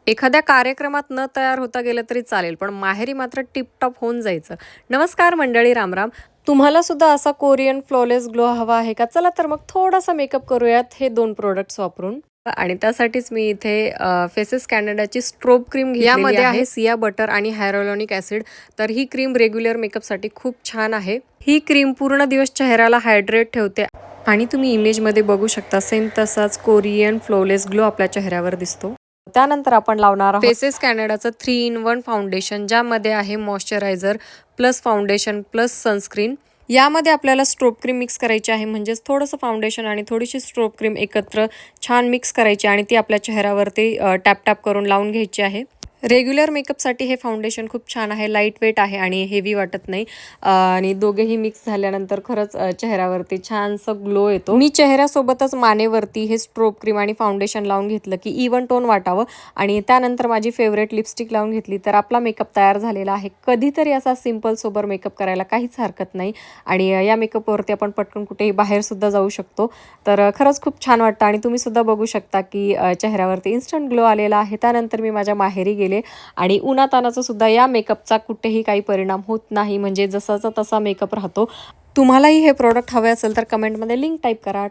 एखाद्या कार्यक्रमात न तयार होता गेलं तरी चालेल, पण माहेरी मात्र टिपटॉप होऊन जायचं. नमस्कार मंडळी, रामराम. तुम्हाला सुद्धा असा कोरियन फ्लॉलेस ग्लो हवा आहे का? चला तर मग थोडासा मेकअप करूयात हे 2 प्रोडक्ट्स वापरून. आणि त्यासाठीच मी इथे फेसेस कॅनडाची स्ट्रोब क्रीम घेतलेली आहे. यामध्ये आहे सिया बटर आणि हायरोलॉनिक ॲसिड. तर ही क्रीम रेग्युलर मेकअपसाठी खूप छान आहे. ही क्रीम पूर्ण दिवस चेहऱ्याला हायड्रेट ठेवते आणि तुम्ही इमेजमध्ये बघू शकता सेम तसाच कोरियन फ्लॉलेस ग्लो आपल्या चेहऱ्यावर दिसतो. त्यानंतर आपण लावणार आहोत फेसेस कॅनडाचं 3 in 1 फाउंडेशन, ज्यामध्ये आहे moisturiser plus foundation plus sunscreen. यामध्ये आपल्याला स्ट्रोब क्रीम मिक्स करायची आहे, म्हणजेच थोडंसं फाउंडेशन आणि थोडीशी स्ट्रोब क्रीम एकत्र छान मिक्स करायची आणि ती आपल्या चेहऱ्यावरती टॅप टॅप करून लावून घ्यायची आहे. रेग्युलर मेकअपसाठी हे फाउंडेशन खूप छान आहे, लाईट वेट आहे आणि हेवी वाटत नाही. आणि दोघेही मिक्स झाल्यानंतर खरंच चेहऱ्यावरती छानसं ग्लो येतो. मी चेहऱ्यासोबतच मानेवरती हे स्ट्रोब क्रीम आणि फाउंडेशन लावून घेतलं की इव्हन टोन वाटावं आणि त्यानंतर माझी फेवरेट लिपस्टिक लावून घेतली. तर आपला मेकअप तयार झालेला आहे. कधीतरी असा सिंपल सोबर मेकअप करायला काहीच हरकत नाही आणि या मेकअपवरती आपण पटकन कुठेही बाहेरसुद्धा जाऊ शकतो. तर खरंच खूप छान वाटतं आणि तुम्ही सुद्धा बघू शकता की चेहऱ्यावरती इन्स्टंट ग्लो आलेला आहे. त्यानंतर मी माझ्या माहेरी गेले आणि उन्हातानाचा सुद्धा या मेकअपचा कुठेही काही परिणाम होत नाही, म्हणजे जसाचा तसा मेकअप राहतो. तुम्हालाही हे प्रोडक्ट हवे असेल तर कमेंटमध्ये लिंक टाईप करा.